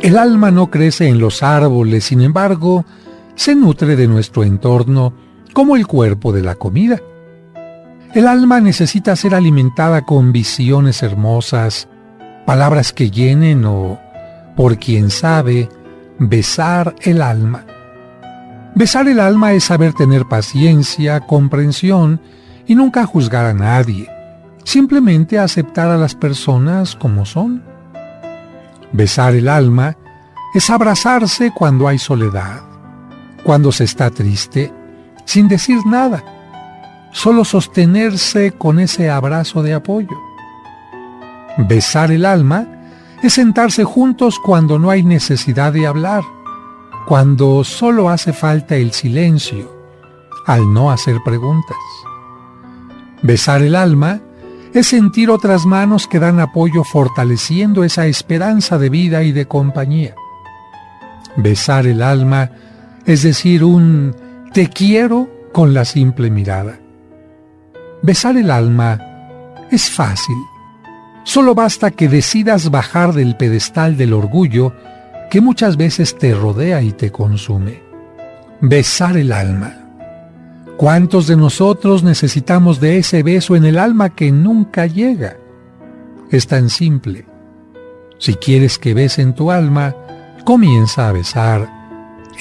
El alma no crece en los árboles, sin embargo, se nutre de nuestro entorno como el cuerpo de la comida. El alma necesita ser alimentada con visiones hermosas, palabras que llenen o, por quien sabe, besar el alma. Besar el alma es saber tener paciencia, comprensión y nunca juzgar a nadie, simplemente aceptar a las personas como son. Besar el alma es abrazarse cuando hay soledad, cuando se está triste, sin decir nada, solo sostenerse con ese abrazo de apoyo. Besar el alma es sentarse juntos cuando no hay necesidad de hablar, cuando solo hace falta el silencio, al no hacer preguntas. Besar el alma es sentir otras manos que dan apoyo fortaleciendo esa esperanza de vida y de compañía. Besar el alma es decir un te quiero con la simple mirada. Besar el alma es fácil. Solo basta que decidas bajar del pedestal del orgullo que muchas veces te rodea y te consume. Besar el alma. ¿Cuántos de nosotros necesitamos de ese beso en el alma que nunca llega? Es tan simple. Si quieres que besen tu alma, comienza a besar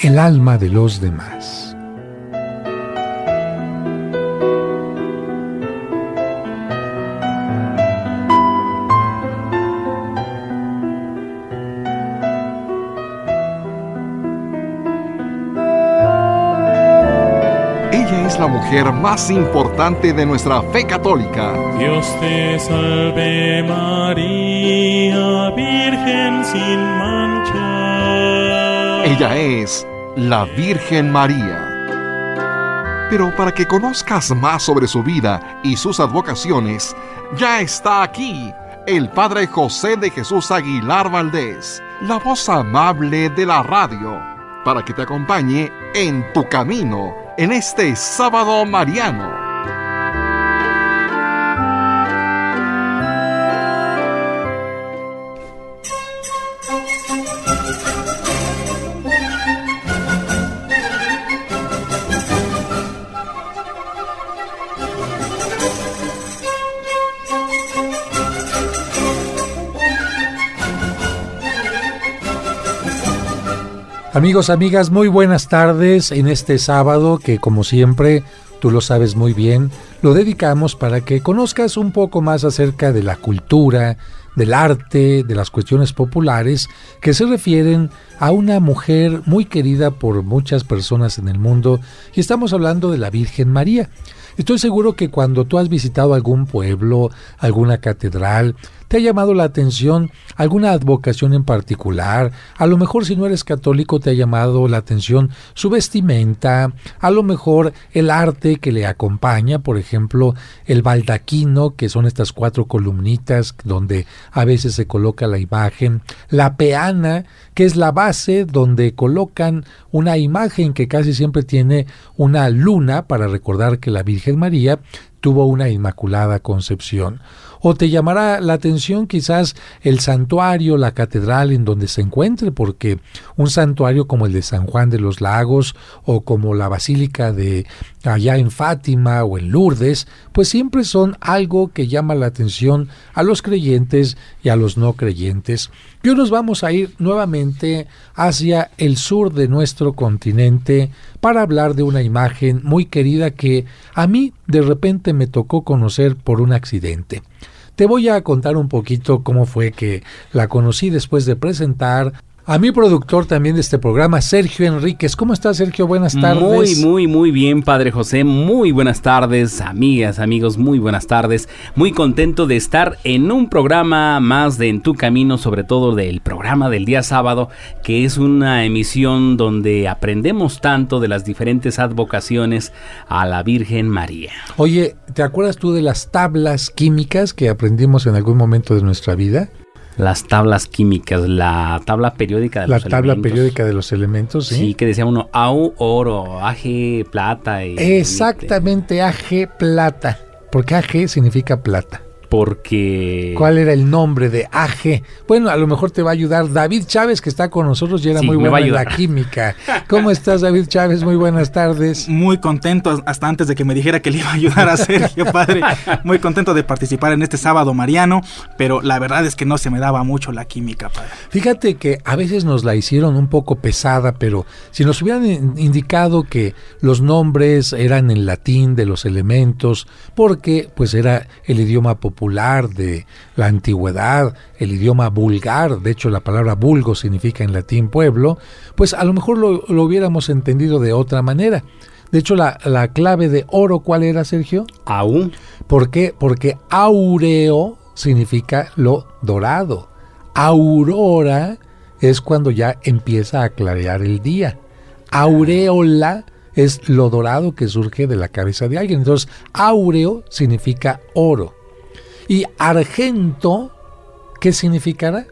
el alma de los demás. La mujer más importante de nuestra fe católica. Dios te salve María, Virgen sin mancha. Ella es la Virgen María. Pero para que conozcas más sobre su vida y sus advocaciones, ya está aquí el Padre José de Jesús Aguilar Valdés, la voz amable de la radio, para que te acompañe en tu camino en este sábado mariano. Amigos, amigas, muy buenas tardes en este sábado que, como siempre, tú lo sabes muy bien, lo dedicamos para que conozcas un poco más acerca de la cultura, del arte, de las cuestiones populares que se refieren a una mujer muy querida por muchas personas en el mundo, y estamos hablando de la Virgen María. Estoy seguro que cuando tú has visitado algún pueblo, alguna catedral, te ha llamado la atención alguna advocación en particular. A lo mejor, si no eres católico, te ha llamado la atención su vestimenta, a lo mejor el arte que le acompaña, por ejemplo, el baldaquino, que son estas 4 columnitas donde a veces se coloca la imagen, la peana, que es la base donde colocan una imagen que casi siempre tiene una luna para recordar que la Virgen María tuvo una inmaculada concepción. O te llamará la atención quizás el santuario, la catedral en donde se encuentre, porque un santuario como el de San Juan de los Lagos o como la basílica de allá en Fátima o en Lourdes, pues siempre son algo que llama la atención a los creyentes y a los no creyentes. Y hoy nos vamos a ir nuevamente hacia el sur de nuestro continente para hablar de una imagen muy querida que a mí de repente me tocó conocer por un accidente. Te voy a contar un poquito cómo fue que la conocí después de presentar a mi productor también de este programa, Sergio Enríquez. ¿Cómo estás, Sergio? Buenas tardes. Muy bien, Padre José. Muy buenas tardes, amigas, amigos, muy buenas tardes. Muy contento de estar en un programa más de En Tu Camino, sobre todo del programa del día sábado, que es una emisión donde aprendemos tanto de las diferentes advocaciones a la Virgen María. Oye, ¿te acuerdas tú de las tablas químicas que aprendimos en algún momento de nuestra vida? Las tablas químicas, la tabla periódica de los elementos. La tabla periódica de los elementos, ¿sí? Sí, que decía uno, AU, oro, AG, plata. Exactamente, AG, plata, porque AG significa plata. porque... ¿Cuál era el nombre de AG? Bueno, a lo mejor te va a ayudar David Chávez, que está con nosotros y era muy bueno en la química. ¿Cómo estás, David Chávez? Muy buenas tardes. Muy contento, hasta antes de que me dijera que le iba a ayudar a Sergio, padre. Muy contento de participar en este sábado mariano, pero la verdad es que no se me daba mucho la química, padre. Fíjate que a veces nos la hicieron un poco pesada, pero si nos hubieran indicado que los nombres eran en latín de los elementos, porque pues era el idioma popular de la antigüedad, el idioma vulgar, de hecho la palabra vulgo significa en latín pueblo, pues a lo mejor lo hubiéramos entendido de otra manera. De hecho la clave de oro, ¿cuál era, Sergio? Aún. ¿Por qué? Porque áureo significa lo dorado. Aurora es cuando ya empieza a clarear el día. Aureola es lo dorado que surge de la cabeza de alguien. Entonces, áureo significa oro. Y argento, ¿qué significará?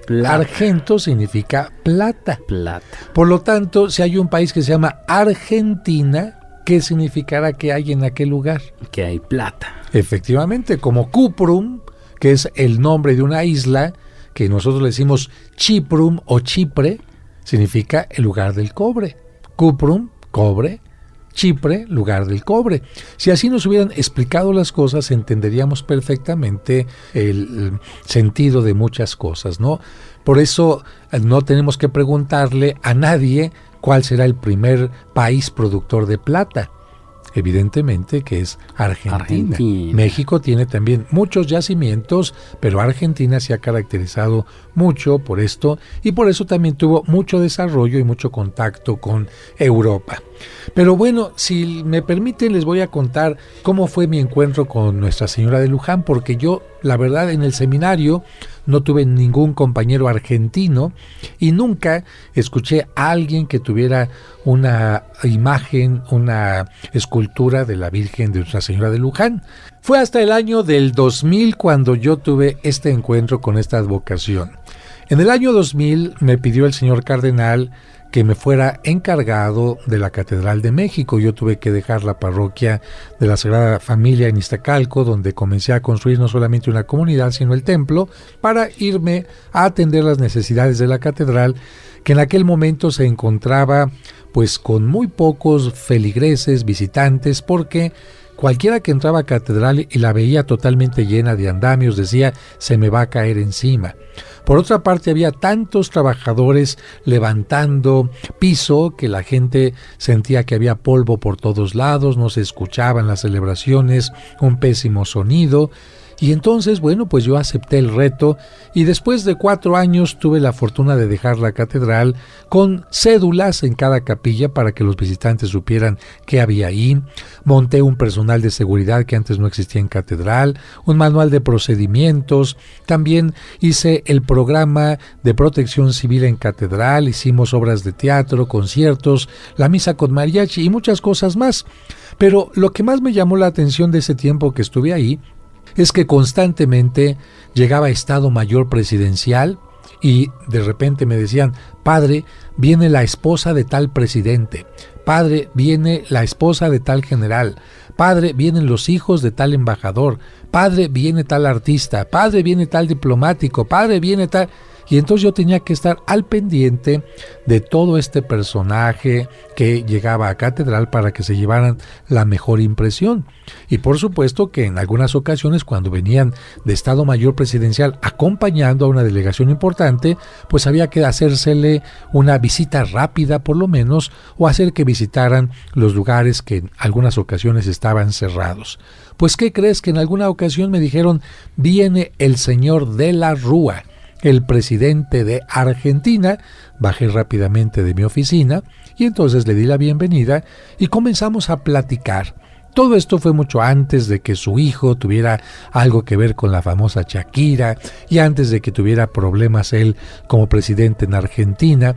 Plata. Argento significa plata. Plata. Por lo tanto, si hay un país que se llama Argentina, ¿qué significará que hay en aquel lugar? Que hay plata. Efectivamente, como Cuprum, que es el nombre de una isla, que nosotros le decimos Chiprum o Chipre, significa el lugar del cobre. Cuprum, cobre. Chipre, lugar del cobre. Si así nos hubieran explicado las cosas, entenderíamos perfectamente el sentido de muchas cosas, ¿no? Por eso no tenemos que preguntarle a nadie cuál será el primer país productor de plata. Evidentemente que es Argentina. México tiene también muchos yacimientos, pero Argentina se ha caracterizado mucho por esto y por eso también tuvo mucho desarrollo y mucho contacto con Europa. Pero bueno, si me permiten, les voy a contar cómo fue mi encuentro con Nuestra Señora de Luján, porque yo, la verdad, en el seminario no tuve ningún compañero argentino y nunca escuché a alguien que tuviera una imagen, una escultura de la Virgen de Nuestra Señora de Luján. Fue hasta el año del 2000 cuando yo tuve este encuentro con esta advocación. En el año 2000 me pidió el señor cardenal que me fuera encargado de la Catedral de México. Yo tuve que dejar la parroquia de la Sagrada Familia en Iztacalco, donde comencé a construir no solamente una comunidad, sino el templo, para irme a atender las necesidades de la catedral, que en aquel momento se encontraba pues con muy pocos feligreses, visitantes, porque cualquiera que entraba a catedral y la veía totalmente llena de andamios decía, se me va a caer encima. Por otra parte, había tantos trabajadores levantando piso que la gente sentía que había polvo por todos lados, no se escuchaban las celebraciones, un pésimo sonido. Y entonces, bueno, pues yo acepté el reto y después de 4 años tuve la fortuna de dejar la catedral con cédulas en cada capilla para que los visitantes supieran qué había ahí. Monté un personal de seguridad que antes no existía en catedral, un manual de procedimientos. También hice el programa de protección civil en catedral, hicimos obras de teatro, conciertos, la misa con mariachi y muchas cosas más. Pero lo que más me llamó la atención de ese tiempo que estuve ahí es que constantemente llegaba Estado Mayor Presidencial y de repente me decían, padre, viene la esposa de tal presidente, padre, viene la esposa de tal general, padre, vienen los hijos de tal embajador, padre, viene tal artista, padre, viene tal diplomático, padre, viene tal... Y entonces yo tenía que estar al pendiente de todo este personaje que llegaba a catedral para que se llevaran la mejor impresión. Y por supuesto que en algunas ocasiones cuando venían de Estado Mayor Presidencial acompañando a una delegación importante, pues había que hacérsele una visita rápida por lo menos o hacer que visitaran los lugares que en algunas ocasiones estaban cerrados. Pues ¿qué crees? Que en alguna ocasión me dijeron, viene el señor de la Rúa, el presidente de Argentina. Bajé rápidamente de mi oficina y entonces le di la bienvenida y comenzamos a platicar. Todo esto fue mucho antes de que su hijo tuviera algo que ver con la famosa Shakira y antes de que tuviera problemas él como presidente en Argentina.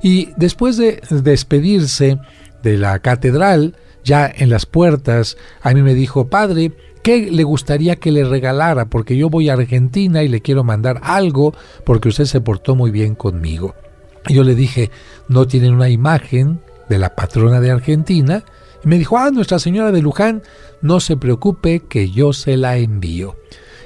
Y después de despedirse de la catedral, ya en las puertas, a mí me dijo, padre, ¿qué le gustaría que le regalara? Porque yo voy a Argentina y le quiero mandar algo porque usted se portó muy bien conmigo. Y yo le dije, ¿no tienen una imagen de la patrona de Argentina? Y me dijo, Nuestra Señora de Luján, no se preocupe que yo se la envío.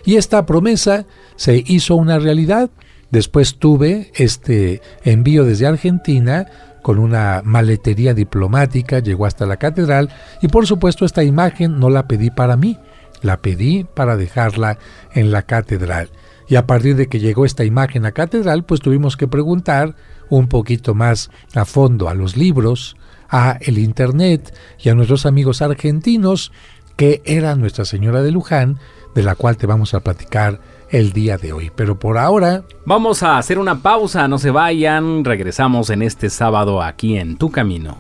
Y esta promesa se hizo una realidad. Después tuve este envío desde Argentina con una maletería diplomática, llegó hasta la catedral y por supuesto esta imagen no la pedí para mí, la pedí para dejarla en la catedral. Y a partir de que llegó esta imagen a la catedral, pues tuvimos que preguntar un poquito más a fondo a los libros, a el internet y a nuestros amigos argentinos qué era Nuestra Señora de Luján, de la cual te vamos a platicar el día de hoy. Pero por ahora vamos a hacer una pausa, no se vayan, regresamos en este sábado aquí en Tu Camino.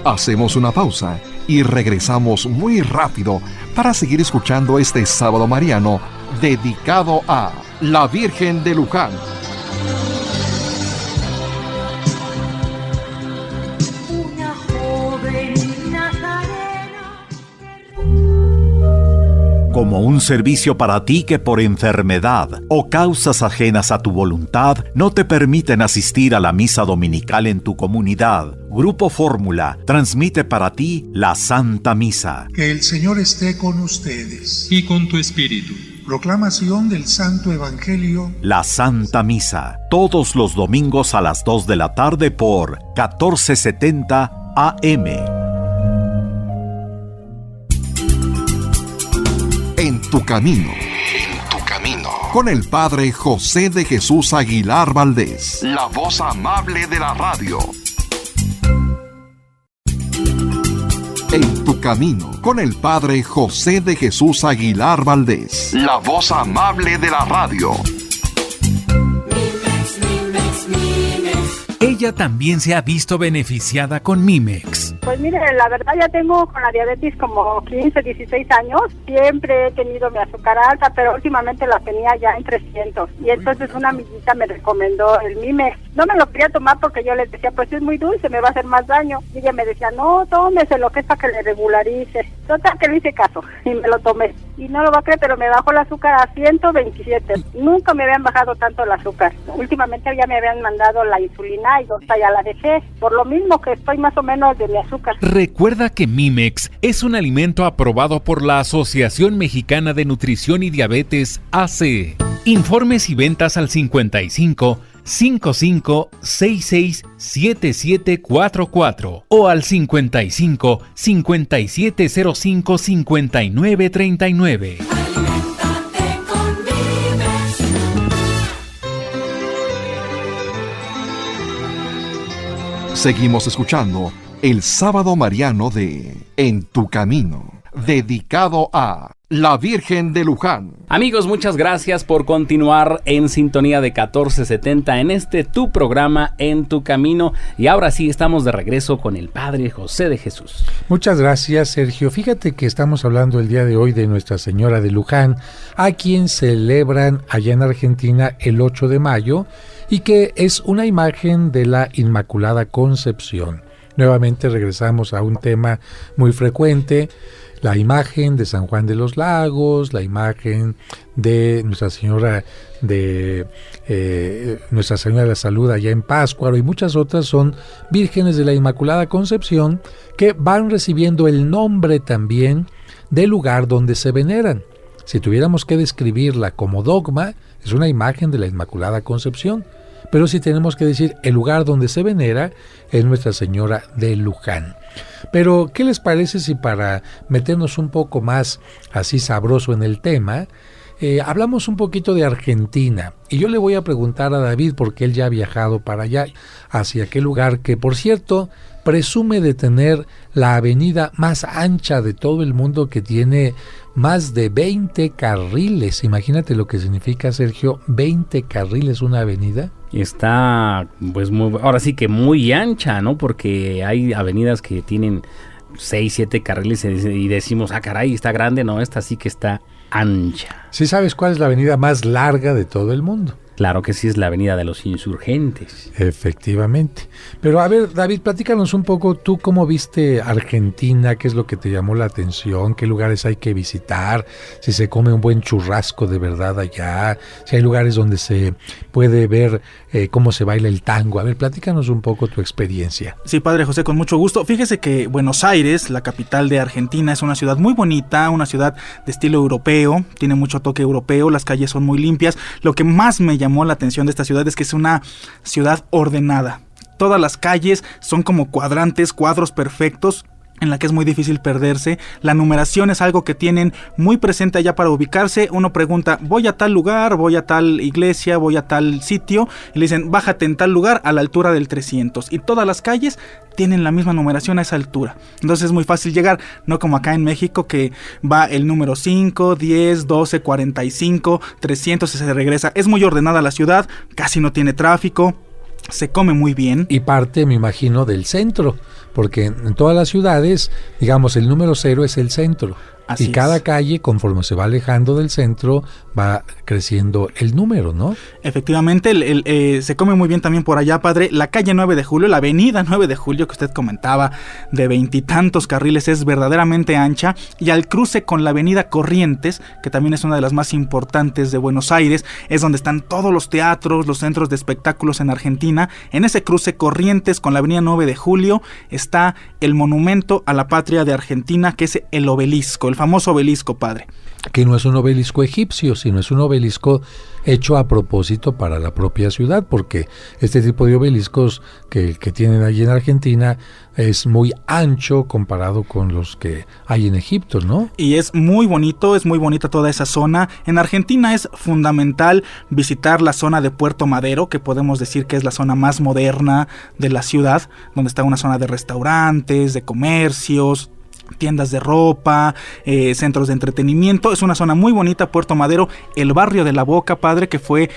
Hacemos una pausa y regresamos muy rápido para seguir escuchando este sábado mariano dedicado a la Virgen de Luján. Como un servicio para ti que por enfermedad o causas ajenas a tu voluntad no te permiten asistir a la misa dominical en tu comunidad, Grupo Fórmula transmite para ti la Santa Misa. Que el Señor esté con ustedes. Y con tu espíritu. Proclamación del Santo Evangelio. La Santa Misa, todos los domingos a las 2 de la tarde por 1470 AM. En tu camino. Con el Padre José de Jesús Aguilar Valdés, la voz amable de la radio. En tu camino. Con el Padre José de Jesús Aguilar Valdés, la voz amable de la radio. Ella también se ha visto beneficiada con Mimex. Pues mire, la verdad ya tengo con la diabetes como 15, 16 años. Siempre he tenido mi azúcar alta, pero últimamente la tenía ya en 300. Y entonces una amiguita me recomendó el Mimex. No me lo quería tomar porque yo les decía, pues es muy dulce, me va a hacer más daño. Y ella me decía, no, tómeselo, que es para que le regularice. Total que le hice caso y me lo tomé. Y no lo va a creer, pero me bajó el azúcar a 127. Nunca me habían bajado tanto el azúcar. Últimamente ya me habían mandado la insulina y hasta ya la dejé. Por lo mismo que estoy más o menos de mi azúcar. Recuerda que Mimex es un alimento aprobado por la Asociación Mexicana de Nutrición y Diabetes AC. Informes y ventas al 55 55 66 7744 o al 55 5705 5939. Seguimos escuchando el sábado mariano de En tu camino, dedicado a la Virgen de Luján. Amigos, muchas gracias por continuar en sintonía de 1470 en este tu programa En tu camino. Y ahora sí estamos de regreso con el Padre José de Jesús. Muchas gracias, Sergio. Fíjate que estamos hablando el día de hoy de Nuestra Señora de Luján, a quien celebran allá en Argentina el 8 de mayo y que es una imagen de la Inmaculada Concepción. Nuevamente regresamos a un tema muy frecuente, la imagen de San Juan de los Lagos, la imagen de Nuestra Señora de la Salud allá en Pátzcuaro y muchas otras son vírgenes de la Inmaculada Concepción que van recibiendo el nombre también del lugar donde se veneran. Si tuviéramos que describirla como dogma, es una imagen de la Inmaculada Concepción. Pero si tenemos que decir el lugar donde se venera es Nuestra Señora de Luján. Pero, ¿qué les parece si para meternos un poco más así sabroso en el tema, hablamos un poquito de Argentina? Y yo le voy a preguntar a David, porque él ya ha viajado para allá, hacia aquel lugar que, por cierto, presume de tener la avenida más ancha de todo el mundo, que tiene más de 20 carriles. Imagínate lo que significa, Sergio, 20 carriles una avenida. Está, pues, ahora sí que muy ancha, ¿no? Porque hay avenidas que tienen 6, 7 carriles y decimos, caray, está grande. No, esta sí que está ancha. ¿Sí sabes cuál es la avenida más larga de todo el mundo? Claro que sí, es la Avenida de los Insurgentes. Efectivamente. Pero a ver, David, platícanos un poco, ¿tú cómo viste Argentina? ¿Qué es lo que te llamó la atención? ¿Qué lugares hay que visitar? Si se come un buen churrasco de verdad allá, si hay lugares donde se puede ver cómo se baila el tango. A ver, platícanos un poco tu experiencia. Sí, Padre José, con mucho gusto. Fíjese que Buenos Aires, la capital de Argentina, es una ciudad muy bonita, una ciudad de estilo europeo, tiene mucho toque europeo, las calles son muy limpias. Lo que más me llamó la atención de esta ciudad es que es una ciudad ordenada. Todas las calles son como cuadrantes, cuadros perfectos, en la que es muy difícil perderse. La numeración es algo que tienen muy presente allá para ubicarse. Uno pregunta, voy a tal lugar, voy a tal iglesia, voy a tal sitio, y le dicen, bájate en tal lugar a la altura del 300. Y todas las calles tienen la misma numeración a esa altura. Entonces es muy fácil llegar, no como acá en México que va el número 5, 10, 12, 45, 300 y se regresa. Es muy ordenada la ciudad, casi no tiene tráfico. Se come muy bien. Y parte, me imagino, del centro, porque en todas las ciudades, digamos, el número 0 es el centro. Así y cada es. calle, conforme se va alejando del centro, va creciendo el número, ¿no? Efectivamente, se come muy bien también por allá, padre. La calle 9 de Julio, la avenida 9 de Julio que usted comentaba, de 20 y tantos carriles, es verdaderamente ancha. Y al cruce con la avenida Corrientes, que también es una de las más importantes de Buenos Aires, es donde están todos los teatros, los centros de espectáculos en Argentina. En ese cruce Corrientes con la avenida 9 de Julio está el monumento a la patria de Argentina, que es el obelisco, el famoso obelisco, padre. Que no es un obelisco egipcio, sino es un obelisco hecho a propósito para la propia ciudad, porque este tipo de obeliscos que tienen allí en Argentina es muy ancho comparado con los que hay en Egipto, ¿no? Y es muy bonito, es muy bonita toda esa zona. En Argentina es fundamental visitar la zona de Puerto Madero, que podemos decir que es la zona más moderna de la ciudad, donde está una zona de restaurantes, de comercios, tiendas de ropa, centros de entretenimiento. Es una zona muy bonita, Puerto Madero. El barrio de La Boca, padre, que fue,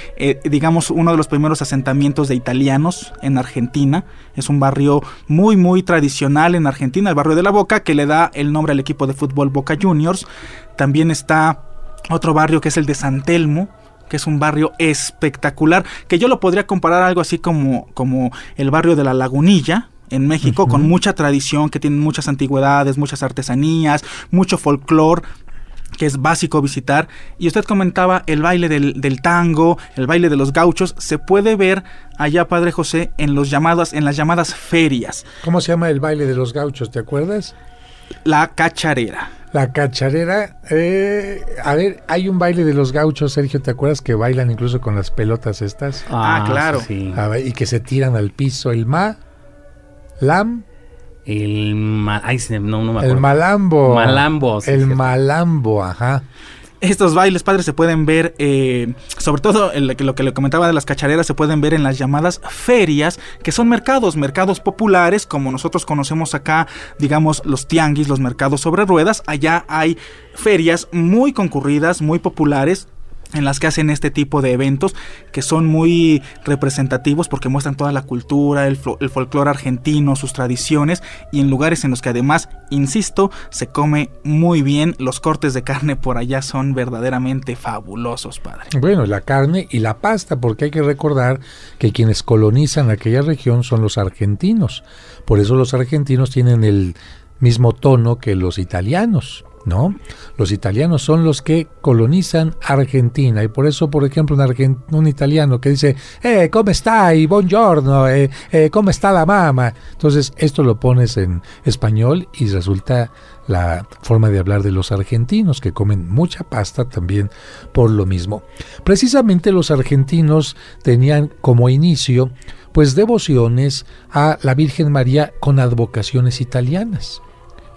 digamos, uno de los primeros asentamientos de italianos en Argentina. Es un barrio muy, muy tradicional en Argentina, el barrio de La Boca, que le da el nombre al equipo de fútbol Boca Juniors. También está otro barrio que es el de San Telmo, que es un barrio espectacular, que yo lo podría comparar a algo así como el barrio de La Lagunilla en México, uh-huh, con mucha tradición, que tienen muchas antigüedades, muchas artesanías, mucho folclore, que es básico visitar. Y usted comentaba el baile del tango, el baile de los gauchos, se puede ver allá, Padre José, en las llamadas ferias. ¿Cómo se llama el baile de los gauchos? ¿Te acuerdas? La cacharera. La cacharera, a ver, hay un baile de los gauchos, Sergio, ¿te acuerdas que bailan incluso con las pelotas estas? Claro. Sí. A ver, y que se tiran al piso, el malambo. El malambo. Sí, el cierto. Malambo, ajá. Estos bailes, padres, se pueden ver, sobre todo lo que le comentaba de las cachareras, se pueden ver en las llamadas ferias, que son mercados populares, como nosotros conocemos acá, digamos, los tianguis, los mercados sobre ruedas. Allá hay ferias muy concurridas, muy populares, en las que hacen este tipo de eventos que son muy representativos porque muestran toda la cultura, el folclore argentino, sus tradiciones, y en lugares en los que además, insisto, se come muy bien. Los cortes de carne por allá son verdaderamente fabulosos, padre. Bueno, la carne y la pasta, porque hay que recordar que quienes colonizan aquella región son los argentinos. Por eso los argentinos tienen el mismo tono que los italianos, ¿no? Los italianos son los que colonizan Argentina, y por eso, por ejemplo, un italiano que dice ¿cómo stai? Buongiorno, ¿cómo está la mamá? Entonces esto lo pones en español y resulta la forma de hablar de los argentinos, que comen mucha pasta también por lo mismo. Precisamente los argentinos tenían como inicio pues devociones a la Virgen María con advocaciones italianas.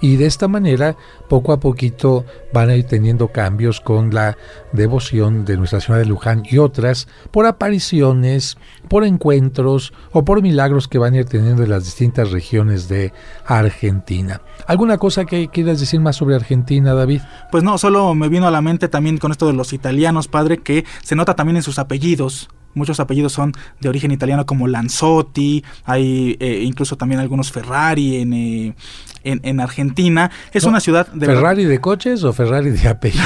Y de esta manera, poco a poquito, van a ir teniendo cambios con la devoción de Nuestra Señora de Luján y otras, por apariciones, por encuentros o por milagros que van a ir teniendo en las distintas regiones de Argentina. ¿Alguna cosa que quieras decir más sobre Argentina, David? Pues no, solo me vino a la mente también con esto de los italianos, padre, que se nota también en sus apellidos. Muchos apellidos son de origen italiano, como Lanzotti, hay incluso también algunos Ferrari en Argentina. Es una ciudad de... ¿Ferrari de coches o Ferrari de apellido?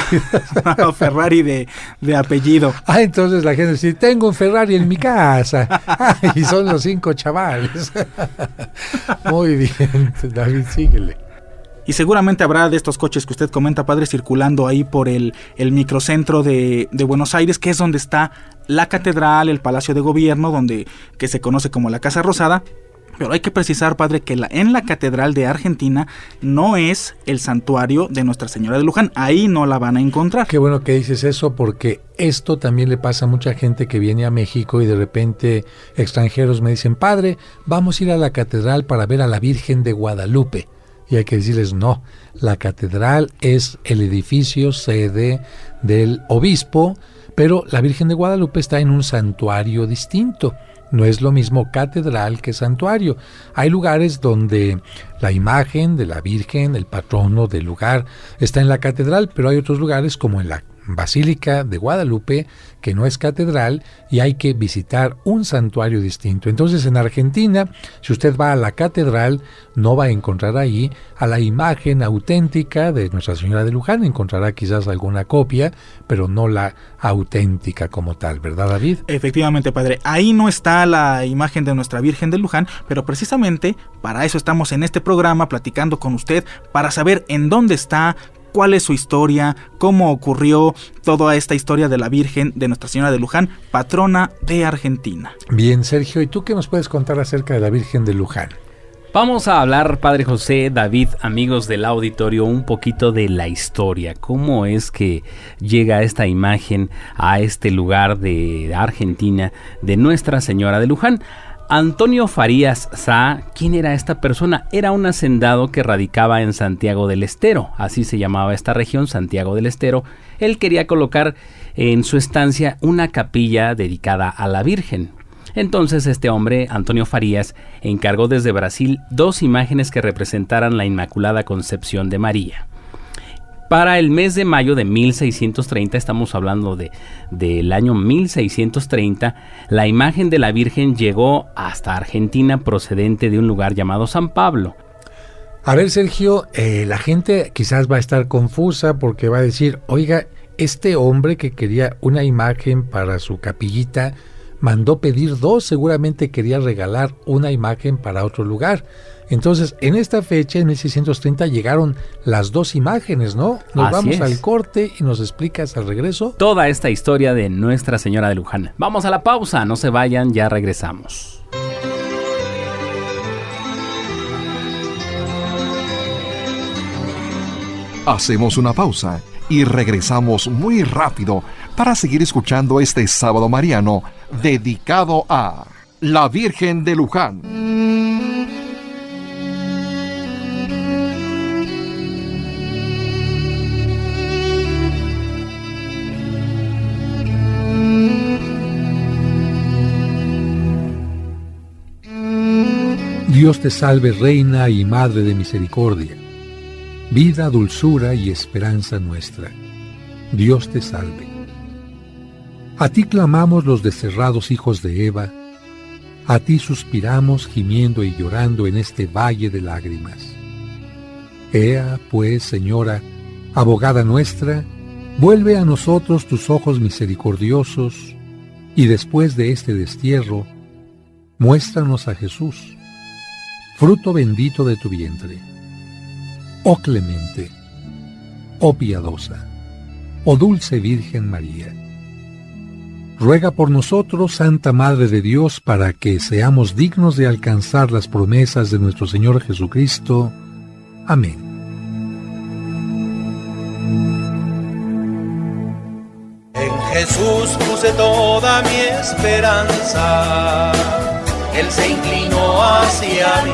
No, Ferrari de apellido. Entonces la gente dice, tengo un Ferrari en mi casa. Y son los 5 chavales. Muy bien, David, síguele. Y seguramente habrá de estos coches que usted comenta, padre, circulando ahí por el microcentro de Buenos Aires, que es donde está la catedral, el Palacio de Gobierno, que se conoce como la Casa Rosada. Pero hay que precisar, padre, que en la Catedral de Argentina no es el santuario de Nuestra Señora de Luján. Ahí no la van a encontrar. Qué bueno que dices eso, porque esto también le pasa a mucha gente que viene a México y de repente extranjeros me dicen, padre, vamos a ir a la catedral para ver a la Virgen de Guadalupe. Y hay que decirles, no, la catedral es el edificio sede del obispo, pero la Virgen de Guadalupe está en un santuario distinto. No es lo mismo catedral que santuario. Hay lugares donde la imagen de la Virgen, el patrono del lugar, está en la catedral, pero hay otros lugares como en la Basílica de Guadalupe, que no es catedral, y hay que visitar un santuario distinto. Entonces, en Argentina, si usted va a la catedral, no va a encontrar ahí a la imagen auténtica de Nuestra Señora de Luján. Encontrará quizás alguna copia, pero no la auténtica como tal, ¿verdad, David? Efectivamente, padre. Ahí no está la imagen de Nuestra Virgen de Luján, pero precisamente para eso estamos en este programa platicando con usted, para saber en dónde está, cuál es su historia, cómo ocurrió toda esta historia de la Virgen de Nuestra Señora de Luján, patrona de Argentina. Bien, Sergio, ¿y tú qué nos puedes contar acerca de la Virgen de Luján? Vamos a hablar, Padre José, David, amigos del auditorio, un poquito de la historia. ¿Cómo es que llega esta imagen a este lugar de Argentina de Nuestra Señora de Luján? Antonio Farías Sá, ¿quién era esta persona? Era un hacendado que radicaba en Santiago del Estero, así se llamaba esta región, Santiago del Estero. Él quería colocar en su estancia una capilla dedicada a la Virgen. Entonces este hombre, Antonio Farías, encargó desde Brasil 2 imágenes que representaran la Inmaculada Concepción de María. Para el mes de mayo de 1630, estamos hablando del año 1630, la imagen de la Virgen llegó hasta Argentina procedente de un lugar llamado San Pablo. A ver, Sergio, la gente quizás va a estar confusa porque va a decir, oiga, este hombre que quería una imagen para su capillita, mandó pedir 2, seguramente quería regalar una imagen para otro lugar. Entonces, en esta fecha, en 1630, llegaron las 2 imágenes, ¿no? Nos vamos al corte y nos explicas al regreso toda esta historia de Nuestra Señora de Luján. Vamos a la pausa, no se vayan, ya regresamos. Hacemos una pausa y regresamos muy rápido para seguir escuchando este sábado mariano dedicado a la Virgen de Luján. Dios te salve, Reina y Madre de Misericordia, vida, dulzura y esperanza nuestra. Dios te salve. A ti clamamos los desterrados hijos de Eva, a ti suspiramos gimiendo y llorando en este valle de lágrimas. Ea, pues, Señora, abogada nuestra, vuelve a nosotros tus ojos misericordiosos, y después de este destierro, muéstranos a Jesús, fruto bendito de tu vientre. Oh clemente, oh piadosa, oh dulce Virgen María, ruega por nosotros, Santa Madre de Dios, para que seamos dignos de alcanzar las promesas de nuestro Señor Jesucristo. Amén. En Jesús puse toda mi esperanza, Él se inclinó hacia mí.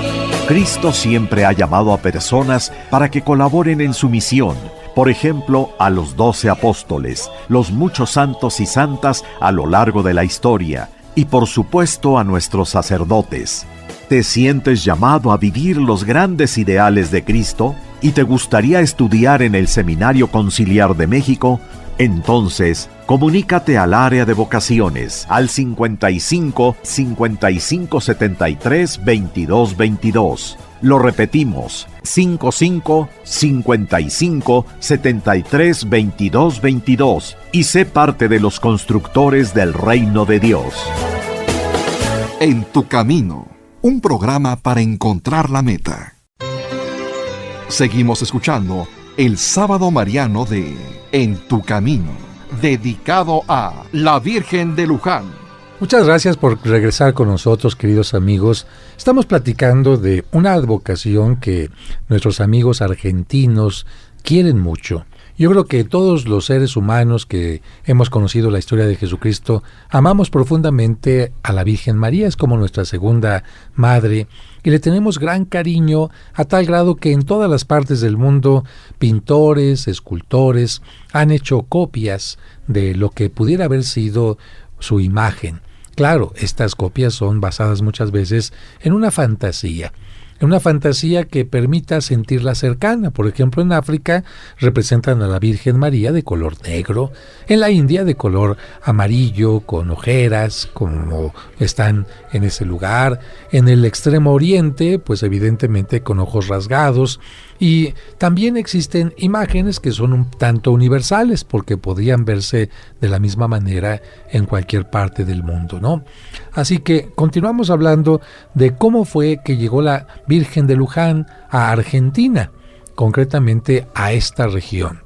Cristo siempre ha llamado a personas para que colaboren en su misión. Por ejemplo, a los 12 apóstoles, los muchos santos y santas a lo largo de la historia, y por supuesto a nuestros sacerdotes. ¿Te sientes llamado a vivir los grandes ideales de Cristo y te gustaría estudiar en el Seminario Conciliar de México? Entonces, Comunícate al área de vocaciones al 55 55 73 22 22. Lo repetimos, 55 55 73 22 22, y sé parte de los constructores del reino de Dios. En tu camino, un programa para encontrar la meta. Seguimos escuchando el Sábado Mariano de En tu camino, dedicado a la Virgen de Luján. Muchas gracias por regresar con nosotros, queridos amigos. Estamos platicando de una advocación que nuestros amigos argentinos quieren mucho. Yo creo que todos los seres humanos que hemos conocido la historia de Jesucristo amamos profundamente a la Virgen María, es como nuestra segunda madre, y le tenemos gran cariño a tal grado que en todas las partes del mundo pintores, escultores han hecho copias de lo que pudiera haber sido su imagen. Claro, estas copias son basadas muchas veces en una fantasía que permita sentirla cercana. Por ejemplo, en África representan a la Virgen María de color negro, en la India de color amarillo, con ojeras, como están en ese lugar, en el Extremo Oriente, pues evidentemente con ojos rasgados, y también existen imágenes que son un tanto universales, porque podrían verse de la misma manera en cualquier parte del mundo, ¿no? Así que continuamos hablando de cómo fue que llegó la Virgen de Luján a Argentina, concretamente a esta región.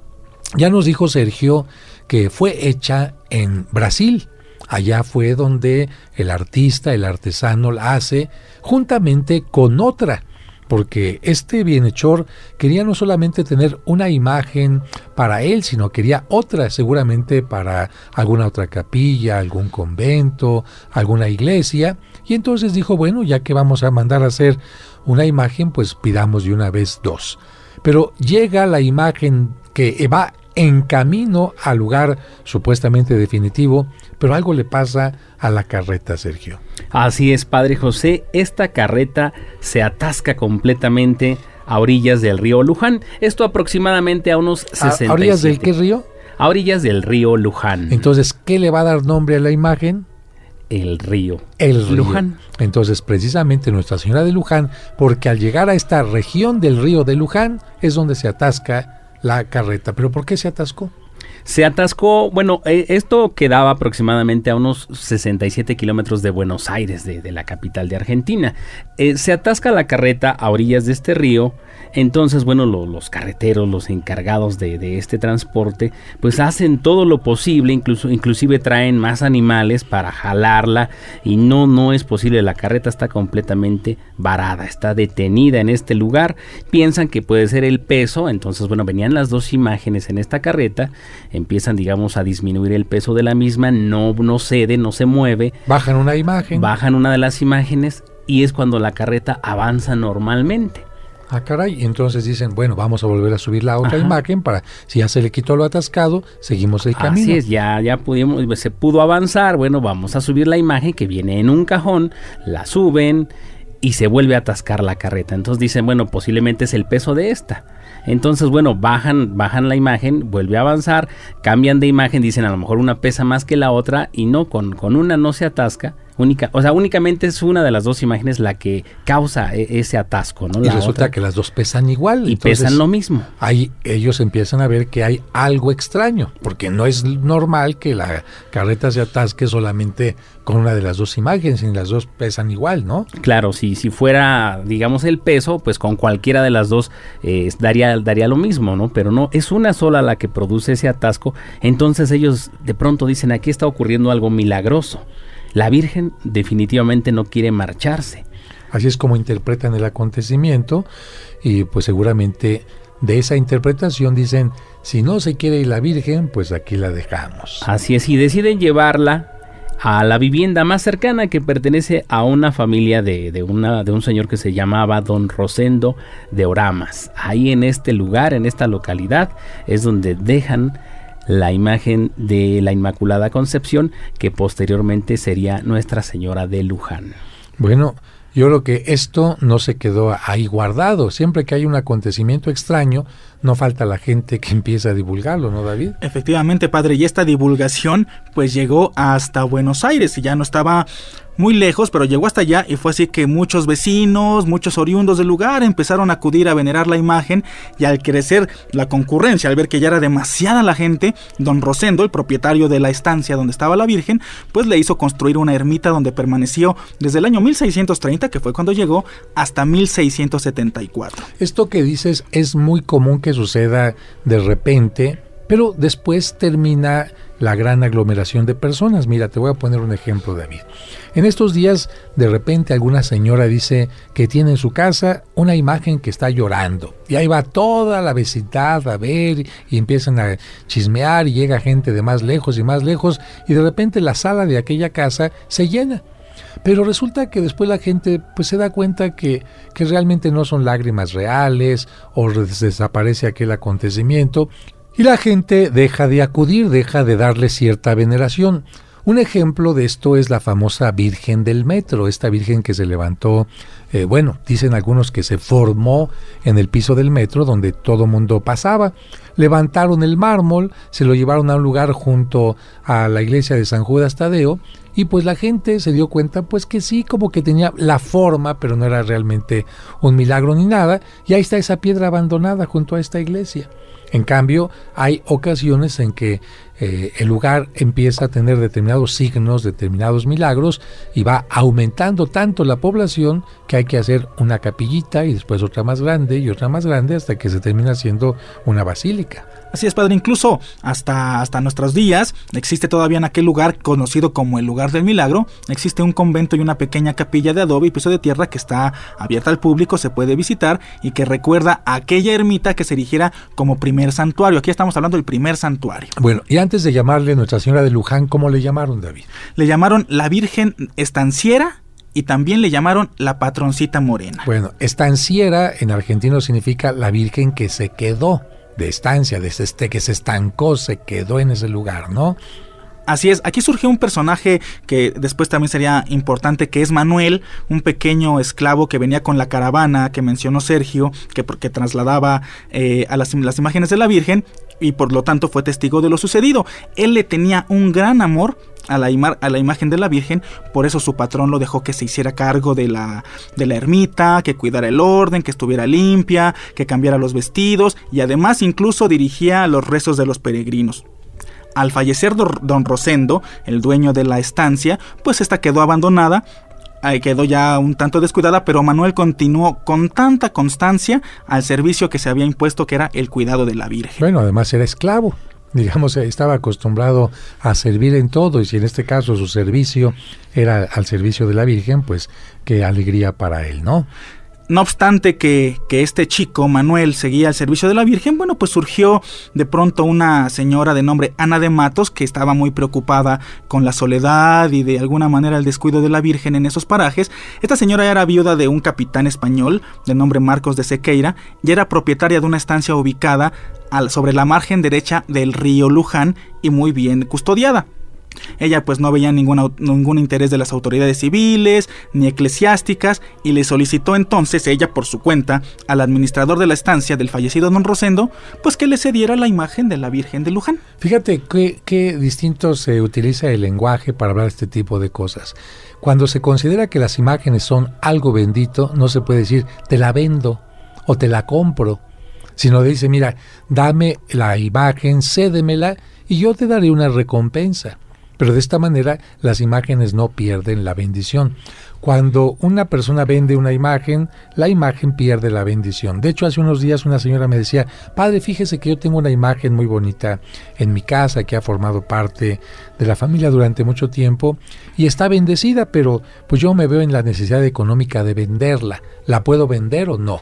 Ya nos dijo Sergio que fue hecha en Brasil. Allá fue donde el artista, el artesano la hace juntamente con otra, porque este bienhechor quería no solamente tener una imagen para él, sino quería otra seguramente para alguna otra capilla, algún convento, alguna iglesia, y entonces dijo, bueno, ya que vamos a mandar a hacer una imagen, pues pidamos de una vez dos. Pero llega la imagen que va en camino al lugar supuestamente definitivo, pero algo le pasa a la carreta, Sergio. Así es, Padre José, esta carreta se atasca completamente a orillas del río Luján. Esto aproximadamente a unos 67. ¿A orillas del qué río? A orillas del río Luján. Entonces, ¿qué le va a dar nombre a la imagen? El río Luján. Entonces, precisamente Nuestra Señora de Luján, porque al llegar a esta región del río de Luján es donde se atasca la carreta. ¿Pero por qué se atascó? Se atascó, bueno, esto quedaba aproximadamente a unos 67 kilómetros de Buenos Aires, de la capital de Argentina. Se atasca la carreta a orillas de este río. Entonces, bueno, los carreteros, los encargados de este transporte, pues hacen todo lo posible, inclusive traen más animales para jalarla, y no es posible. La carreta está completamente varada, está detenida en este lugar. Piensan que puede ser el peso. Entonces, bueno, venían las dos imágenes en esta carreta, empiezan, digamos, a disminuir el peso de la misma, no cede, no se mueve. Bajan una imagen. Bajan una de las imágenes, y es cuando la carreta avanza normalmente. Ah, caray, entonces dicen, bueno, vamos a volver a subir la otra imagen para, si ya se le quitó lo atascado, seguimos el camino. Así es, ya se pudo avanzar, bueno, vamos a subir la imagen que viene en un cajón, la suben y se vuelve a atascar la carreta. Entonces dicen, bueno, posiblemente es el peso de esta. Entonces, bueno, bajan la imagen, vuelve a avanzar, cambian de imagen, dicen a lo mejor una pesa más que la otra, y no, con una no se atasca. Únicamente es una de las dos imágenes la que causa ese atasco, ¿no? Y resulta que las dos pesan igual. Y entonces, pesan lo mismo. Ahí ellos empiezan a ver que hay algo extraño, porque no es normal que la carreta se atasque solamente con una de las dos imágenes, y las dos pesan igual, ¿no? Claro, si fuera, digamos, el peso, pues con cualquiera de las dos daría lo mismo, ¿no? Pero no, es una sola la que produce ese atasco. Entonces ellos de pronto dicen, aquí está ocurriendo algo milagroso. La Virgen definitivamente no quiere marcharse. Así es como interpretan el acontecimiento, y pues seguramente de esa interpretación dicen, si no se quiere ir la Virgen, pues aquí la dejamos. Así es, y deciden llevarla a la vivienda más cercana, que pertenece a una familia de un señor que se llamaba Don Rosendo de Oramas. Ahí en este lugar, en esta localidad, es donde dejan la imagen de la Inmaculada Concepción, que posteriormente sería Nuestra Señora de Luján. Bueno, yo creo que esto no se quedó ahí guardado. Siempre que hay un acontecimiento extraño, no falta la gente que empieza a divulgarlo, ¿no, David? Efectivamente, padre, y esta divulgación pues llegó hasta Buenos Aires y ya no estaba muy lejos, pero llegó hasta allá y fue así que muchos vecinos, muchos oriundos del lugar empezaron a acudir a venerar la imagen, y al crecer la concurrencia, al ver que ya era demasiada la gente, don Rosendo, el propietario de la estancia donde estaba la Virgen, pues le hizo construir una ermita donde permaneció desde el año 1630, que fue cuando llegó, hasta 1674. Esto que dices es muy común que suceda de repente, pero después termina la gran aglomeración de personas. Mira, te voy a poner un ejemplo, David. En estos días, de repente, alguna señora dice que tiene en su casa una imagen que está llorando. Y ahí va toda la vecindad a ver y empiezan a chismear y llega gente de más lejos, y de repente la sala de aquella casa se llena. Pero resulta que después la gente pues se da cuenta que realmente no son lágrimas reales, o desaparece aquel acontecimiento, y la gente deja de acudir, deja de darle cierta veneración. Un ejemplo de esto es la famosa Virgen del Metro, esta virgen que se levantó, dicen algunos que se formó en el piso del metro donde todo mundo pasaba. Levantaron el mármol, se lo llevaron a un lugar junto a la iglesia de San Judas Tadeo, y pues la gente se dio cuenta pues que sí, como que tenía la forma, pero no era realmente un milagro ni nada, y ahí está esa piedra abandonada junto a esta iglesia. En cambio, hay ocasiones en que el lugar empieza a tener determinados signos, determinados milagros, y va aumentando tanto la población que hay que hacer una capillita y después otra más grande y otra más grande hasta que se termina siendo una basílica. Así es, padre, incluso hasta nuestros días existe todavía en aquel lugar conocido como el lugar del milagro, existe un convento y una pequeña capilla de adobe y piso de tierra que está abierta al público, se puede visitar, y que recuerda a aquella ermita que se erigiera como primer santuario. Aquí estamos hablando del primer santuario. Bueno, y antes de llamarle Nuestra Señora de Luján, ¿cómo le llamaron, David? Le llamaron la Virgen Estanciera, y también le llamaron la Patroncita Morena. Bueno, estanciera en argentino significa la Virgen que se quedó, de estancia, que se estancó, se quedó en ese lugar, ¿no? Así es, aquí surgió un personaje que después también sería importante, que es Manuel, un pequeño esclavo que venía con la caravana que mencionó Sergio, que trasladaba a las imágenes de la Virgen, y por lo tanto fue testigo de lo sucedido. Él le tenía un gran amor a la imagen de la Virgen, por eso su patrón lo dejó que se hiciera cargo de la ermita, que cuidara el orden, que estuviera limpia, que cambiara los vestidos, y además incluso dirigía los rezos de los peregrinos. Al fallecer don Rosendo, el dueño de la estancia, pues esta quedó abandonada, quedó ya un tanto descuidada, pero Manuel continuó con tanta constancia al servicio que se había impuesto, que era el cuidado de la Virgen. Bueno, además era esclavo, digamos, estaba acostumbrado a servir en todo, y si en este caso su servicio era al servicio de la Virgen, pues qué alegría para él, ¿no? No obstante que este chico, Manuel, seguía al servicio de la Virgen, bueno, pues surgió de pronto una señora de nombre Ana de Matos, que estaba muy preocupada con la soledad y de alguna manera el descuido de la Virgen en esos parajes. Esta señora era viuda de un capitán español de nombre Marcos de Sequeira, y era propietaria de una estancia ubicada sobre la margen derecha del río Luján y muy bien custodiada. Ella pues no veía ningún interés de las autoridades civiles ni eclesiásticas, y le solicitó entonces, ella por su cuenta, al administrador de la estancia del fallecido don Rosendo, pues que le cediera la imagen de la Virgen de Luján. Fíjate qué distinto se utiliza el lenguaje para hablar este tipo de cosas. Cuando se considera que las imágenes son algo bendito, no se puede decir te la vendo o te la compro, sino dice, mira, dame la imagen, cédemela y yo te daré una recompensa. Pero de esta manera las imágenes no pierden la bendición. Cuando una persona vende una imagen, la imagen pierde la bendición. De hecho, hace unos días una señora me decía, padre, fíjese que yo tengo una imagen muy bonita en mi casa que ha formado parte de la familia durante mucho tiempo y está bendecida, pero pues yo me veo en la necesidad económica de venderla. ¿La puedo vender o no?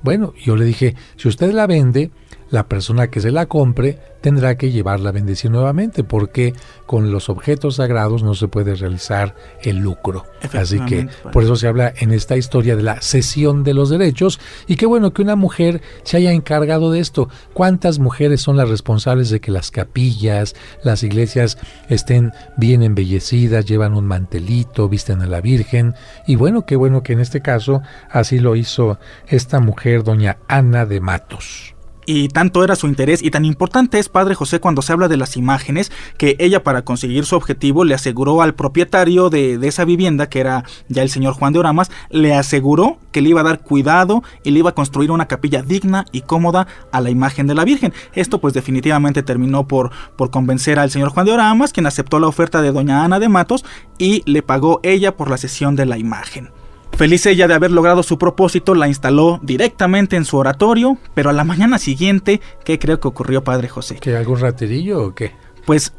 Bueno, yo le dije, si usted la vende, la persona que se la compre tendrá que llevar la bendición nuevamente, porque con los objetos sagrados no se puede realizar el lucro. Así que por eso se habla en esta historia de la cesión de los derechos, y qué bueno que una mujer se haya encargado de esto. ¿Cuántas mujeres son las responsables de que las capillas, las iglesias estén bien embellecidas, llevan un mantelito, visten a la Virgen? Y bueno que en este caso así lo hizo esta mujer, doña Ana de Matos. Y tanto era su interés y tan importante es Padre José cuando se habla de las imágenes, que ella, para conseguir su objetivo, le aseguró al propietario de esa vivienda, que era ya el señor Juan de Oramas, le aseguró que le iba a dar cuidado y le iba a construir una capilla digna y cómoda a la imagen de la Virgen. Esto pues definitivamente terminó por convencer al señor Juan de Oramas, quien aceptó la oferta de doña Ana de Matos y le pagó ella por la cesión de la imagen. Feliz ella de haber logrado su propósito, la instaló directamente en su oratorio, pero a la mañana siguiente, ¿qué creo que ocurrió, Padre José? ¿Que algún raterillo o qué? Pues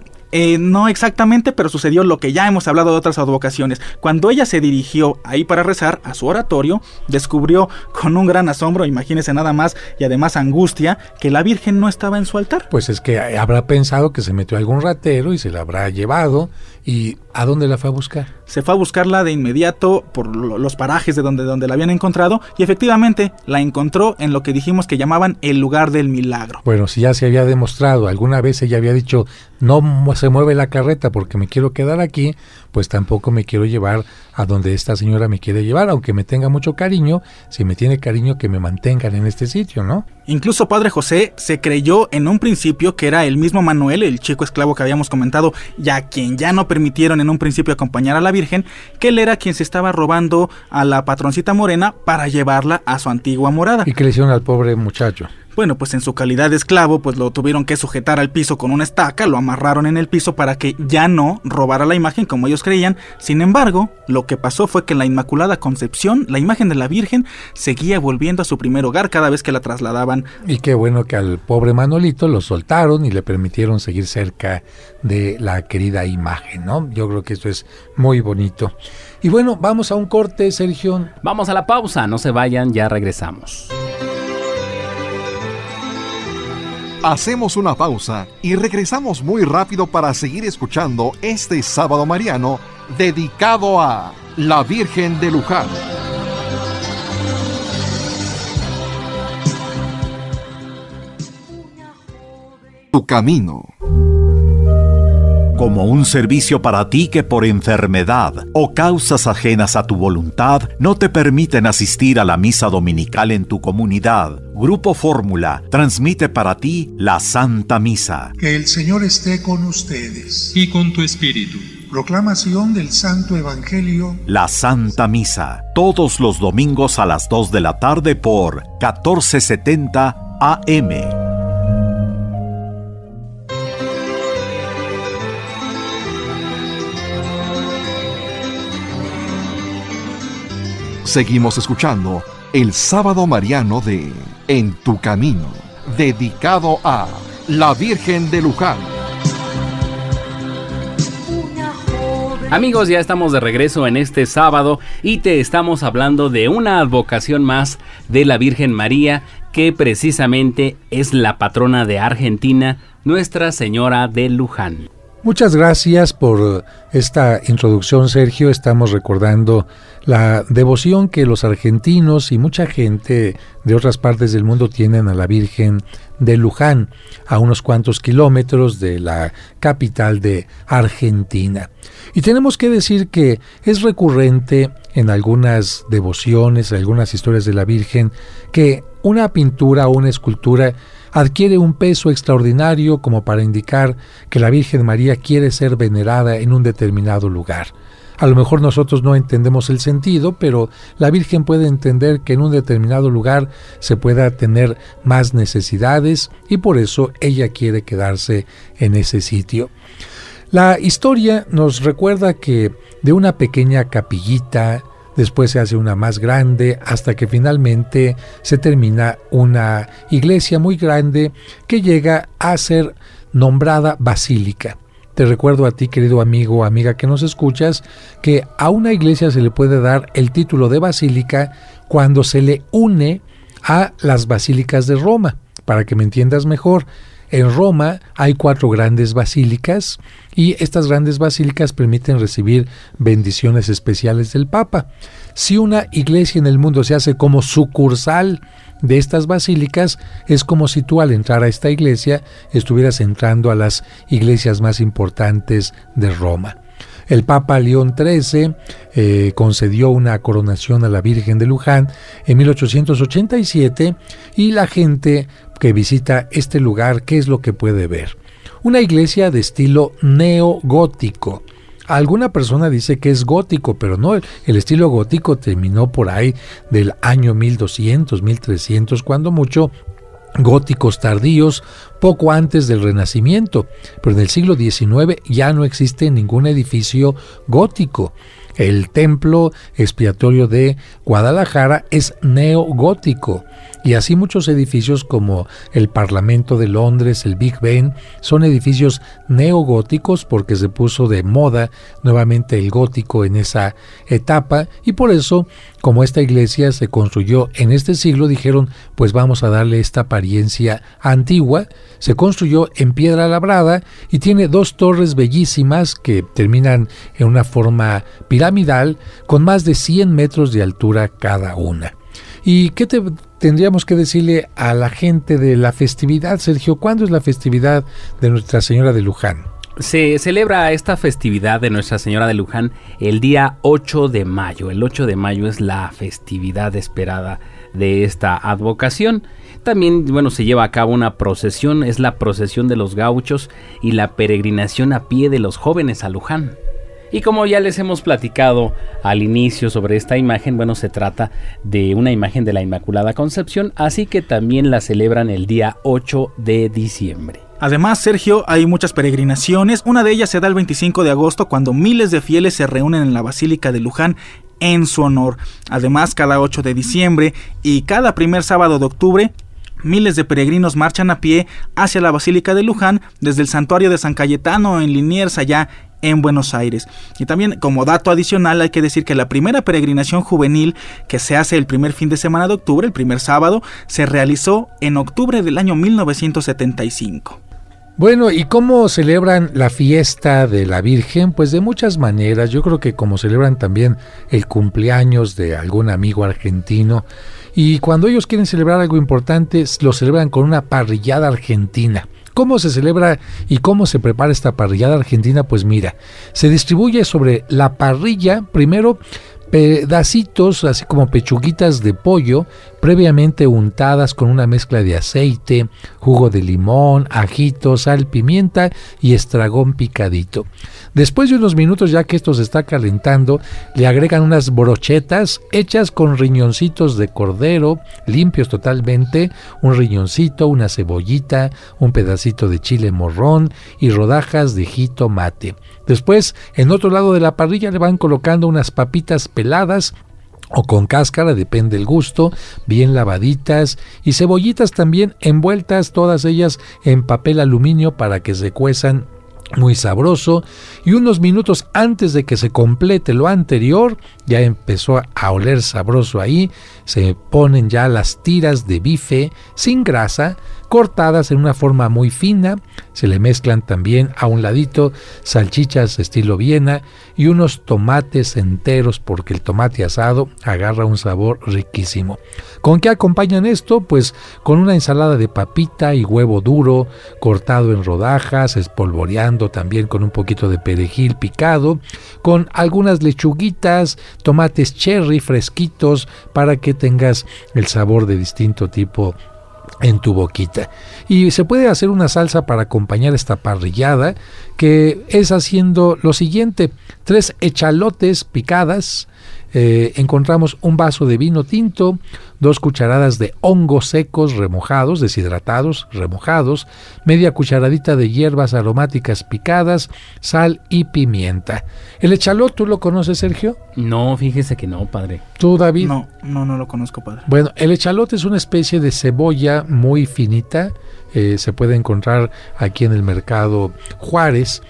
no exactamente, pero sucedió lo que ya hemos hablado de otras advocaciones. Cuando ella se dirigió ahí para rezar a su oratorio, descubrió con un gran asombro, imagínese nada más, y además angustia, que la Virgen no estaba en su altar. Pues es que habrá pensado que se metió algún ratero y se la habrá llevado. ¿Y a dónde la fue a buscar? Se fue a buscarla de inmediato por los parajes de donde la habían encontrado, y efectivamente la encontró en lo que dijimos que llamaban el lugar del milagro. Bueno, si ya se había demostrado, alguna vez ella había dicho, no se mueve la carreta porque me quiero quedar aquí, pues tampoco me quiero llevar a donde esta señora me quiere llevar, aunque me tenga mucho cariño. Si me tiene cariño, que me mantengan en este sitio, ¿no? Incluso Padre José se creyó en un principio que era el mismo Manuel, el chico esclavo que habíamos comentado, y a quien ya no permitieron en un principio acompañar a la Virgen, que él era quien se estaba robando a la patroncita morena para llevarla a su antigua morada. ¿Y qué le hicieron al pobre muchacho? Bueno, pues en su calidad de esclavo, pues lo tuvieron que sujetar al piso con una estaca, lo amarraron en el piso para que ya no robara la imagen como ellos creían. Sin embargo, lo que pasó fue que en la Inmaculada Concepción, la imagen de la Virgen seguía volviendo a su primer hogar cada vez que la trasladaban. Y qué bueno que al pobre Manolito lo soltaron y le permitieron seguir cerca de la querida imagen, ¿no? Yo creo que esto es muy bonito. Y bueno, vamos a un corte, Sergio. Vamos a la pausa, no se vayan, ya regresamos. Hacemos una pausa y regresamos muy rápido para seguir escuchando este sábado mariano dedicado a la Virgen de Luján. Tu camino. Como un servicio para ti que por enfermedad o causas ajenas a tu voluntad no te permiten asistir a la misa dominical en tu comunidad, Grupo Fórmula transmite para ti la Santa Misa. Que el Señor esté con ustedes. Y con tu espíritu. Proclamación del Santo Evangelio. La Santa Misa, todos los domingos a las 2 de la tarde por 1470 AM. Seguimos escuchando el sábado mariano de En tu camino, dedicado a la Virgen de Luján. Amigos, ya estamos de regreso en este sábado y te estamos hablando de una advocación más de la Virgen María, que precisamente es la patrona de Argentina, Nuestra Señora de Luján. Muchas gracias por esta introducción, Sergio. Estamos recordando la devoción que los argentinos y mucha gente de otras partes del mundo tienen a la Virgen de Luján, a unos cuantos kilómetros de la capital de Argentina. Y tenemos que decir que es recurrente en algunas devociones, algunas historias de la Virgen, que una pintura o una escultura adquiere un peso extraordinario como para indicar que la Virgen María quiere ser venerada en un determinado lugar. A lo mejor nosotros no entendemos el sentido, pero la Virgen puede entender que en un determinado lugar se pueda tener más necesidades y por eso ella quiere quedarse en ese sitio. La historia nos recuerda que de una pequeña capillita, después se hace una más grande hasta que finalmente se termina una iglesia muy grande que llega a ser nombrada basílica. Te recuerdo a ti, querido amigo o amiga que nos escuchas, que a una iglesia se le puede dar el título de basílica cuando se le une a las basílicas de Roma. Para que me entiendas mejor, en Roma hay 4 grandes basílicas y estas grandes basílicas permiten recibir bendiciones especiales del Papa. Si una iglesia en el mundo se hace como sucursal de estas basílicas, es como si tú al entrar a esta iglesia estuvieras entrando a las iglesias más importantes de Roma. El Papa León XIII concedió una coronación a la Virgen de Luján en 1887 y la gente que visita este lugar, ¿qué es lo que puede ver? Una iglesia de estilo neogótico. Alguna persona dice que es gótico, pero no, el estilo gótico terminó por ahí del año 1200, 1300, cuando mucho, góticos tardíos, poco antes del Renacimiento, pero en el siglo XIX ya no existe ningún edificio gótico. El templo expiatorio de Guadalajara es neogótico, y así muchos edificios como el Parlamento de Londres, el Big Ben, son edificios neogóticos porque se puso de moda nuevamente el gótico en esa etapa, y por eso, como esta iglesia se construyó en este siglo, dijeron, pues vamos a darle esta apariencia antigua. Se construyó en piedra labrada y tiene 2 torres bellísimas que terminan en una forma piramidal con más de 100 metros de altura cada una. ¿Y qué tendríamos que decirle a la gente de la festividad, Sergio? ¿Cuándo es la festividad de Nuestra Señora de Luján? Se celebra esta festividad de Nuestra Señora de Luján el día 8 de mayo. El 8 de mayo es la festividad esperada de esta advocación. También, se lleva a cabo una procesión, es la procesión de los gauchos y la peregrinación a pie de los jóvenes a Luján. Y como ya les hemos platicado al inicio sobre esta imagen, se trata de una imagen de la Inmaculada Concepción, así que también la celebran el día 8 de diciembre. Además, Sergio, hay muchas peregrinaciones. Una de ellas se da el 25 de agosto, cuando miles de fieles se reúnen en la Basílica de Luján en su honor. Además, cada 8 de diciembre y cada primer sábado de octubre, miles de peregrinos marchan a pie hacia la Basílica de Luján desde el santuario de San Cayetano en Liniers, allá en Buenos Aires. Y también, como dato adicional, hay que decir que la primera peregrinación juvenil, que se hace el primer fin de semana de octubre, el primer sábado, se realizó en octubre del año 1975. Bueno, ¿y cómo celebran la fiesta de la Virgen? Pues de muchas maneras. Yo creo que como celebran también el cumpleaños de algún amigo argentino, y cuando ellos quieren celebrar algo importante, lo celebran con una parrillada argentina. ¿Cómo se celebra y cómo se prepara esta parrillada argentina? Pues mira, se distribuye sobre la parrilla primero pedacitos, así como pechuguitas de pollo, previamente untadas con una mezcla de aceite, jugo de limón, ajito, sal, pimienta y estragón picadito. Después de unos minutos, ya que esto se está calentando, le agregan unas brochetas hechas con riñoncitos de cordero, limpios totalmente, un riñoncito, una cebollita, un pedacito de chile morrón y rodajas de jitomate. Después, en otro lado de la parrilla le van colocando unas papitas peladas o con cáscara, depende del gusto, bien lavaditas, y cebollitas también envueltas, todas ellas en papel aluminio para que se cuezan muy sabroso. Y unos minutos antes de que se complete lo anterior, ya empezó a oler sabroso ahí, se ponen ya las tiras de bife sin grasa, cortadas en una forma muy fina. Se le mezclan también a un ladito salchichas estilo Viena y unos tomates enteros, porque el tomate asado agarra un sabor riquísimo. ¿Con qué acompañan esto? Pues con una ensalada de papita y huevo duro cortado en rodajas, espolvoreando también con un poquito de perejil picado, con algunas lechuguitas, tomates cherry fresquitos para que tengas el sabor de distinto tipo en tu boquita. Y se puede hacer una salsa para acompañar esta parrillada, que es haciendo lo siguiente: 3 echalotes picadas, encontramos un vaso de vino tinto, 2 cucharadas de hongos secos remojados, deshidratados, remojados, media cucharadita de hierbas aromáticas picadas, sal y pimienta. ¿El echalot tú lo conoces, Sergio? No, fíjese que no, padre. ¿Tú, David? No lo conozco, padre. Bueno, el echalot es una especie de cebolla muy finita, se puede encontrar aquí en el mercado Juárez,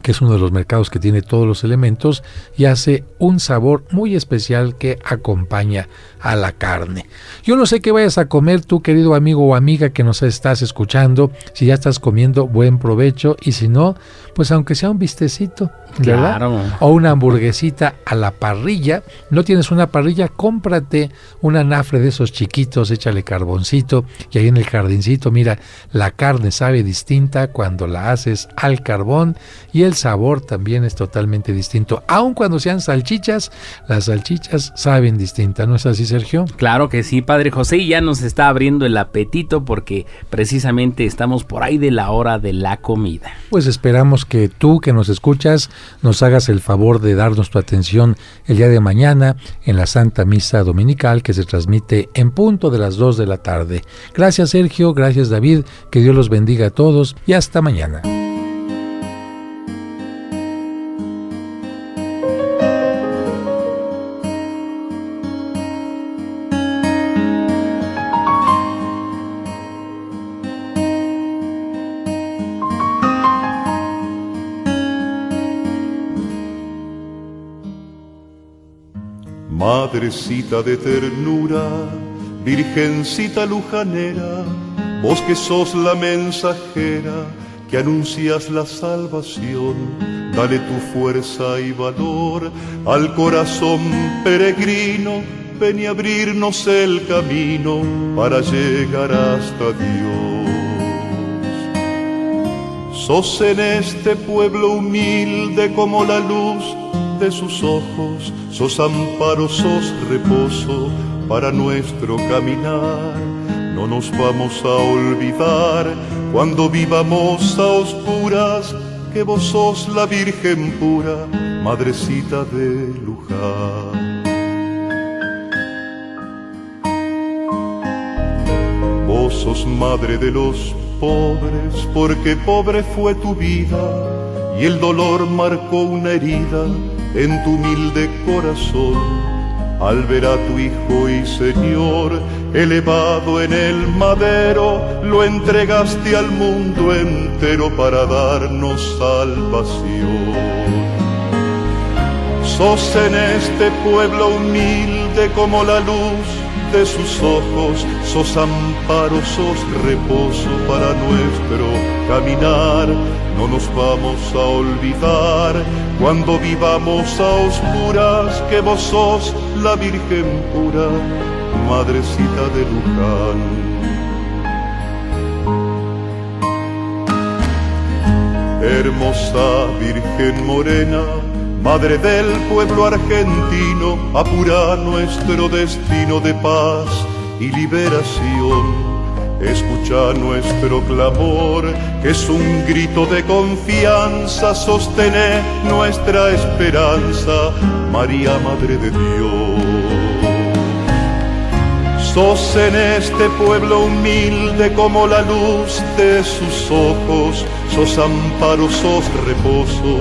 que es uno de los mercados que tiene todos los elementos, y hace un sabor muy especial que acompaña a la carne. Yo no sé qué vayas a comer tú, querido amigo o amiga que nos estás escuchando. Si ya estás comiendo, buen provecho, y si no, pues aunque sea un bistecito, ¿verdad? Claro. O una hamburguesita a la parrilla. No tienes una parrilla, cómprate un anafre de esos chiquitos, échale carboncito, y ahí en el jardincito, mira, la carne sabe distinta cuando la haces al carbón, y el el sabor también es totalmente distinto. Aun cuando sean salchichas, las salchichas saben distinta, ¿no es así, Sergio? Claro que sí, Padre José, y ya nos está abriendo el apetito porque precisamente estamos por ahí de la hora de la comida. Pues esperamos que tú que nos escuchas nos hagas el favor de darnos tu atención el día de mañana en la Santa Misa Dominical que se transmite en punto de las 2 de la tarde. Gracias, Sergio, gracias, David, que Dios los bendiga a todos y hasta mañana. Madrecita de ternura, virgencita lujanera, vos que sos la mensajera que anuncias la salvación, dale tu fuerza y valor al corazón peregrino, ven y abrirnos el camino para llegar hasta Dios. Sos en este pueblo humilde como la luz de sus ojos, sos amparo, sos reposo para nuestro caminar. No nos vamos a olvidar cuando vivamos a oscuras que vos sos la Virgen pura, madrecita de Luján. Vos sos madre de los pobres porque pobre fue tu vida y el dolor marcó una herida en tu humilde corazón, al ver a tu Hijo y Señor elevado en el madero, lo entregaste al mundo entero para darnos salvación. Sos en este pueblo humilde como la luz de sus ojos, sos amparo, sos reposo para nuestro caminar. No nos vamos a olvidar cuando vivamos a oscuras que vos sos la Virgen pura, madrecita de Luján. Hermosa Virgen morena, madre del pueblo argentino, apura nuestro destino de paz y liberación. Escucha nuestro clamor, que es un grito de confianza, sostener nuestra esperanza, María, Madre de Dios. Sos en este pueblo humilde como la luz de sus ojos, sos amparo, sos reposo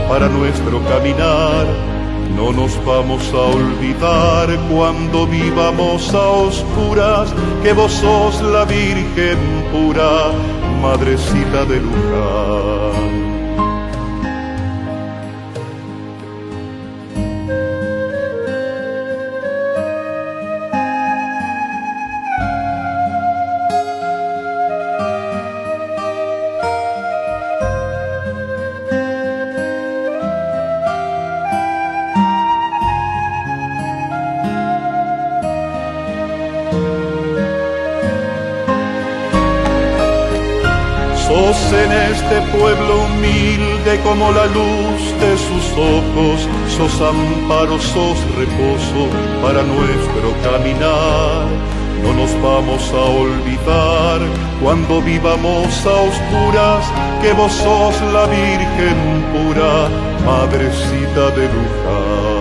para nuestro caminar. No nos vamos a olvidar cuando vivamos a oscuras que vos sos la Virgen pura, madrecita de Luján. Sos en este pueblo humilde como la luz de sus ojos, sos amparo, sos reposo para nuestro caminar. No nos vamos a olvidar cuando vivamos a oscuras que vos sos la Virgen pura, madrecita de Luján.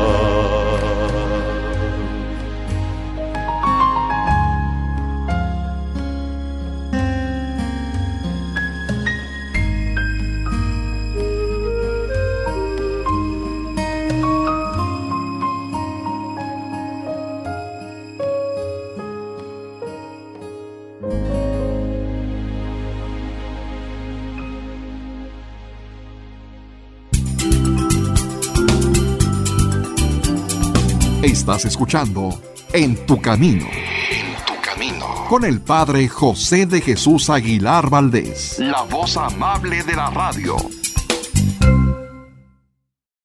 Estás escuchando En tu Camino. En tu Camino. Con el Padre José de Jesús Aguilar Valdés. La voz amable de la radio.